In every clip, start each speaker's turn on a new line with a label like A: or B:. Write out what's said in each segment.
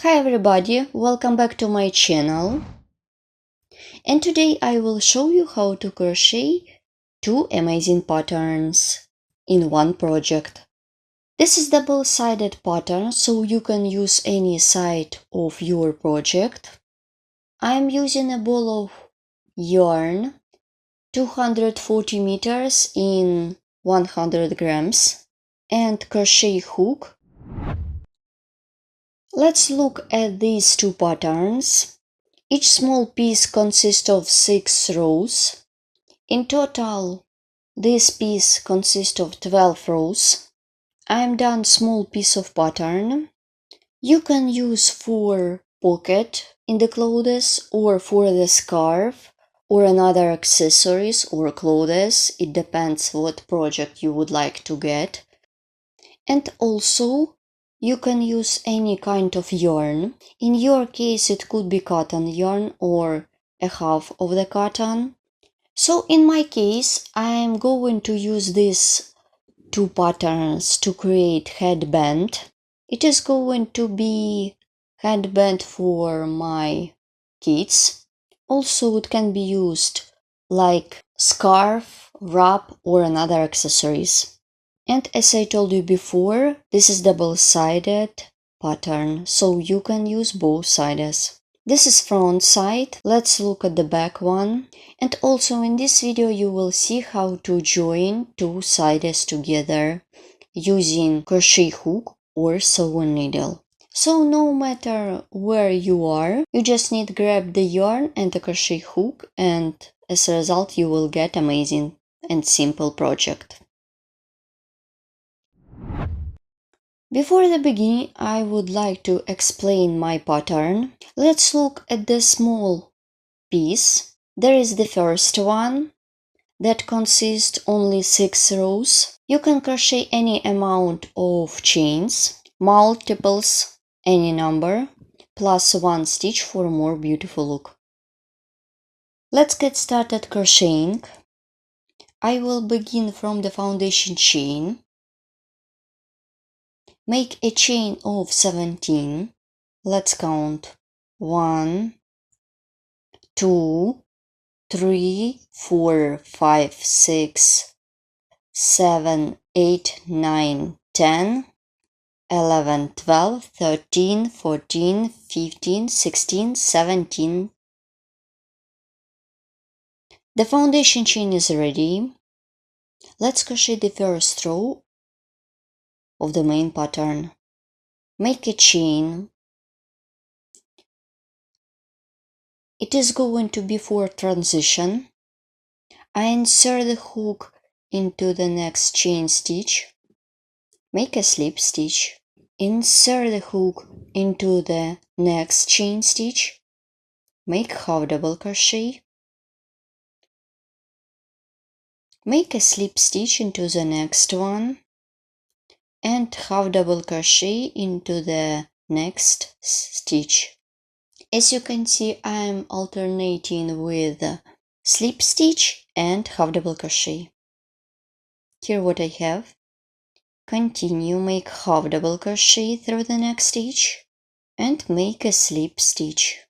A: Hi everybody, welcome back to my channel. And today I will show you how to crochet two amazing patterns in one project. This is double-sided pattern, so you can use any side of your project. I am using a ball of yarn 240 meters in 100 grams and crochet hook. Let's look at these two patterns. Each small piece consists of 6 rows. In total, this piece consists of 12 rows. I'm done small piece of pattern. You can use for pocket in the clothes or for the scarf or another accessories or clothes. It depends what project you would like to get. And also, you can use any kind of yarn. In your case, it could be cotton yarn or a half of the cotton. So in my case, I'm going to use these two patterns to create headband. It is going to be headband for my kids. Also, it can be used like scarf, wrap, or another accessories. And as I told you before, this is double-sided pattern, so you can use both sides. This is front side. Let's look at the back one. And also in this video you will see how to join two sides together using crochet hook or sewing needle. So no matter where you are, you just need to grab the yarn and the crochet hook, and as a result you will get amazing and simple project. Before the beginning, I would like to explain my pattern. Let's look at the small piece. There is the first one that consists only 6 rows. You can crochet any amount of chains, multiples, any number, plus 1 stitch for a more beautiful look. Let's get started crocheting. I will begin from the foundation chain. Make a chain of 17. Let's count 1, 2, 3, 4, 5, 6, 7, 8, 9, 10, 11, 12, 13, 14, 15, 16, 17. The foundation chain is ready. Let's crochet the first row of the main pattern. Make a chain. It is going to be for transition. I insert the hook into the next chain stitch. Make a slip stitch. Insert the hook into the next chain stitch. Make half double crochet. Make a slip stitch into the next one and half double crochet into the next stitch. As you can see, I am alternating with slip stitch and half double crochet. Here what I have. Continue, make half double crochet through the next stitch and make a slip stitch.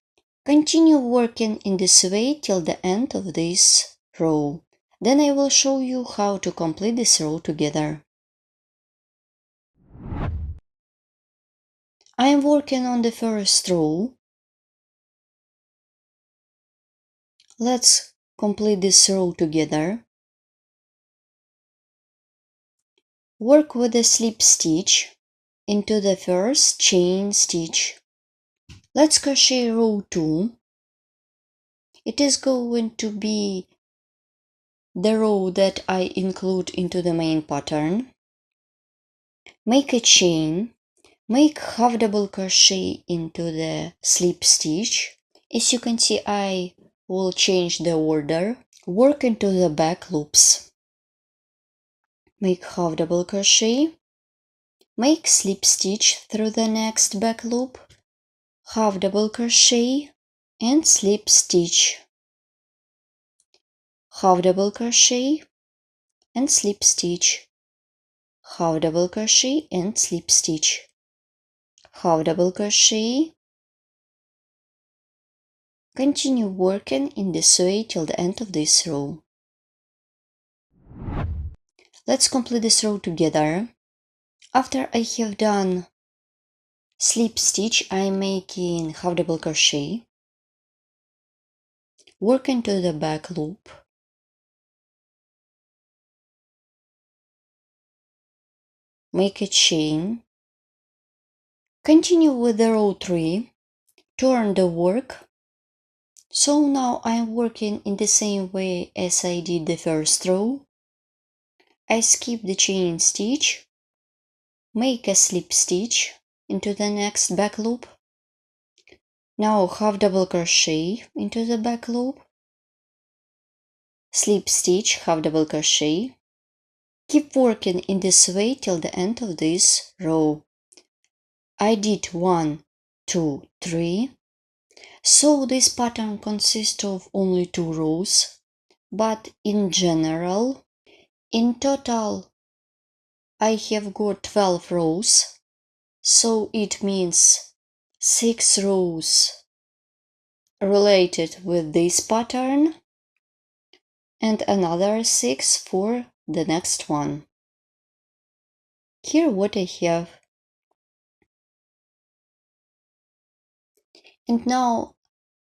A: Continue working in this way till the end of this row. Then I will show you how to complete this row together. I am working on the first row. Let's complete this row together. Work with a slip stitch into the first chain stitch. Let's crochet row 2. It is going to be the row that I include into the main pattern. Make a chain. Make half double crochet into the slip stitch. As you can see, I will change the order. Work into the back loops. Make half double crochet. Make slip stitch through the next back loop. Half double crochet and slip stitch. Half double crochet and slip stitch. Half double crochet and slip stitch. Half double crochet Continue working in this way till the end of this row. Let's complete this row together. After I have done slip stitch, I am making half double crochet, work into the back loop, make a chain, continue with the row 3, turn the work. So now I am working in the same way as I did the first row. I skip the chain stitch, make a slip stitch into the next back loop. Now half double crochet into the back loop, slip stitch, half double crochet. Keep working in this way till the end of this row. I did 1, 2, 3. So this pattern consists of only 2 rows, but in general, in total, I have got 12 rows, so it means 6 rows related with this pattern and another 6 for the next one. Here what I have. And now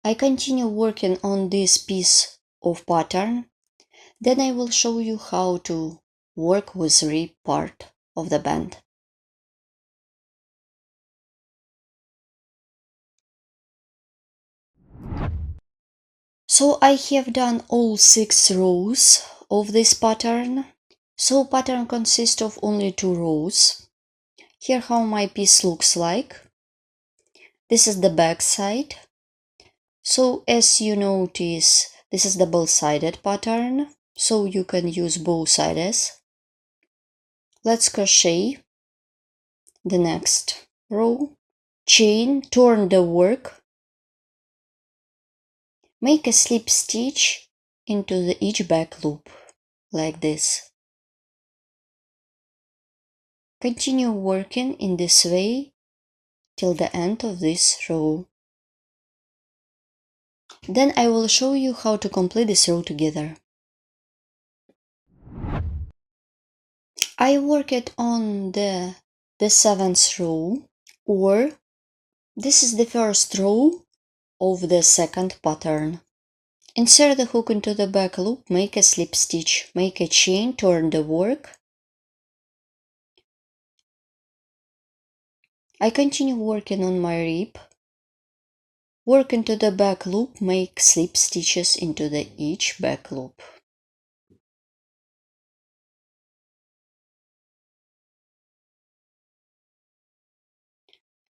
A: I continue working on this piece of pattern. Then I will show you how to work with rib part of the band. So I have done all 6 rows of this pattern. So pattern consists of only 2 rows. Here how my piece looks like. This is the back side. So as you notice, this is double-sided pattern, so you can use both sides. Let's crochet the next row, chain, turn the work, make a slip stitch into each back loop, like this. Continue working in this way till the end of this row. Then I will show you how to complete this row together. I worked on the 7th row, or this is the first row of the second pattern. Insert the hook into the back loop, make a slip stitch, make a chain, turn the work. I continue working on my rib. Work into the back loop, make slip stitches into each back loop.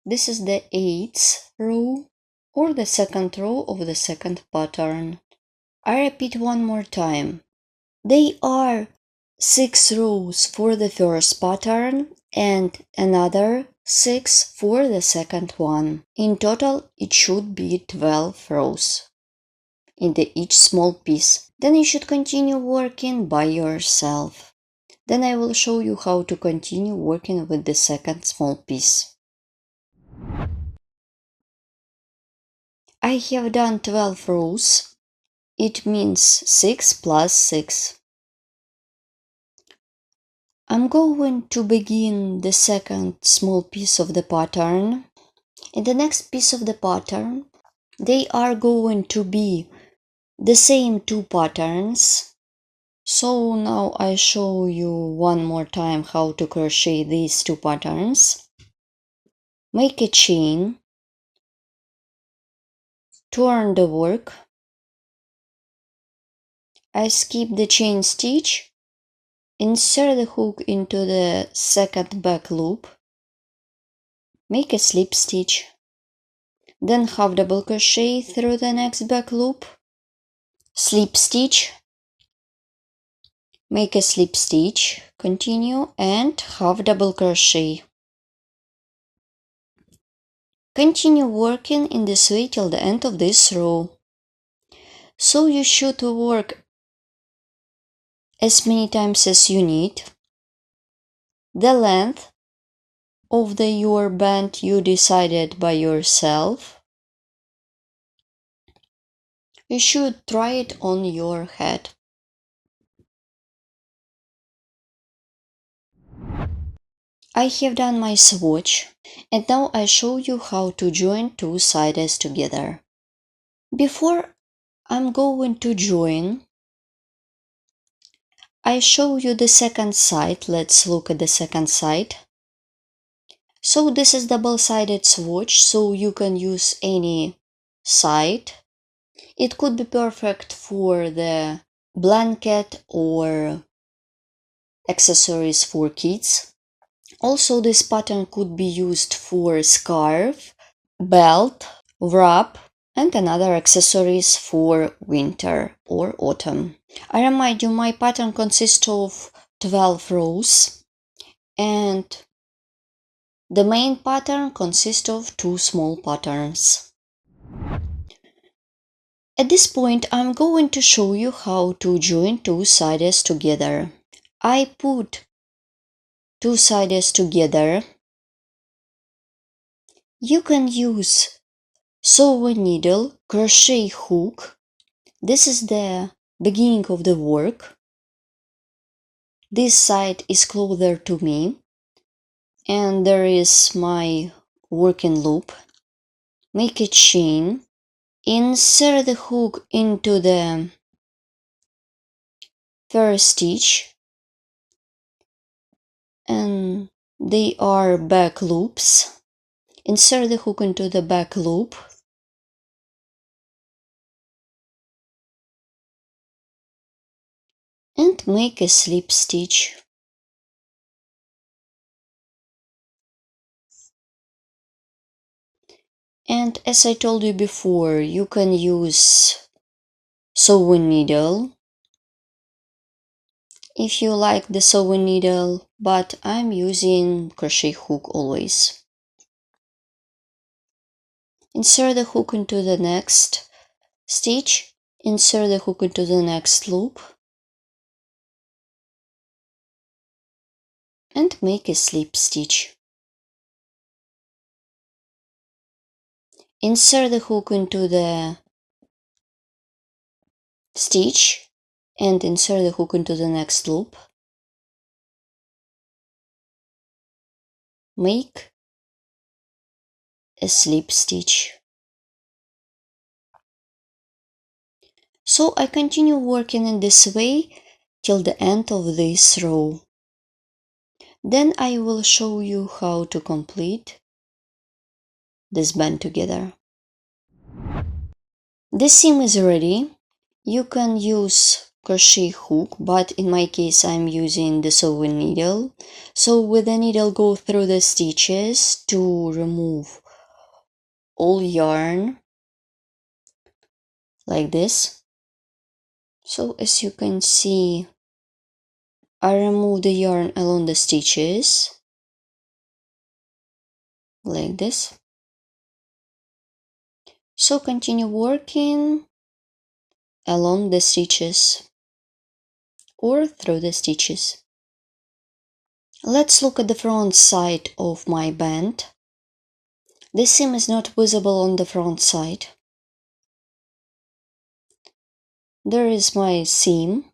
A: This is the 8th row, or the second row of the second pattern. I repeat one more time. They are 6 rows for the first pattern and another 6 for the second one. In total, it should be 12 rows in each small piece. Then you should continue working by yourself. Then I will show you how to continue working with the second small piece. I have done 12 rows. It means 6 plus 6. I'm going to begin the second small piece of the pattern. In the next piece of the pattern, they are going to be the same 2 patterns. So now I show you one more time how to crochet these 2 patterns. Make a chain, turn the work. I skip the chain stitch, insert the hook into the second back loop, make a slip stitch, then half double crochet through the next back loop, slip stitch, make a slip stitch, continue, and half double crochet. Continue working in this way till the end of this row. So you should work as many times as you need. The length of your band you decided by yourself. You should try it on your head. I have done my swatch, and now I show you how to join two sides together. Before I'm going to join, I show you the second side. Let's look at the second side. So this is double-sided swatch, so you can use any side. It could be perfect for the blanket or accessories for kids. Also, this pattern could be used for scarf, belt, wrap, and another accessories for winter or autumn. I remind you, my pattern consists of 12 rows, and the main pattern consists of 2 small patterns. At this point, I'm going to show you how to join two sides together. I put two sides together. You can use sewing needle, crochet hook. This is the beginning of the work. This side is closer to me, and there is my working loop. Make a chain. Insert the hook into the first stitch, and they are back loops. Insert the hook into the back loop. And make a slip stitch. And as I told you before, you can use sewing needle if you like the sewing needle, but I'm using crochet hook always. Insert the hook into the next stitch, insert the hook into the next loop, and make a slip stitch. Insert the hook into the stitch and insert the hook into the next loop. Make a slip stitch. So I continue working in this way till the end of this row. Then I will show you how to complete this band together. The seam is ready. You can use crochet hook, but in my case I'm using the sewing needle. So with the needle go through the stitches to remove all yarn like this. So as you can see, I remove the yarn along the stitches like this. So continue working along the stitches or through the stitches. Let's look at the front side of my band. The seam is not visible on the front side. There is my seam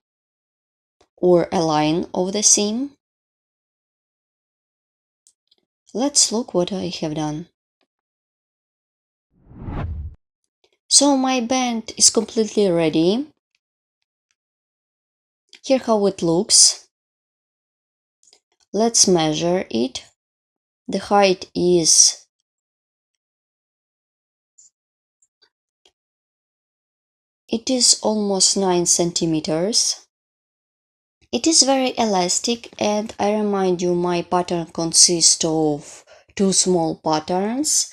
A: or a line of the seam. Let's look what I have done. So my band is completely ready. Here how it looks. Let's measure it. The height is almost 9 centimeters. It is very elastic, and I remind you, my pattern consists of 2 small patterns.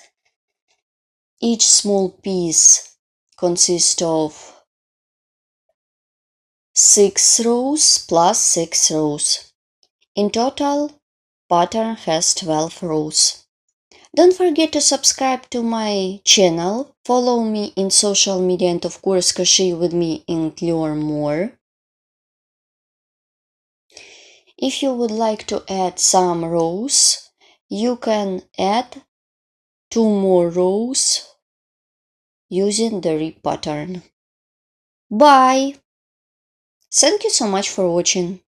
A: Each small piece consists of 6 rows plus 6 rows. In total, pattern has 12 rows. Don't forget to subscribe to my channel, follow me in social media, and of course crochet with me and learn more. If you would like to add some rows, you can add 2 more rows using the rib pattern. Bye! Thank you so much for watching.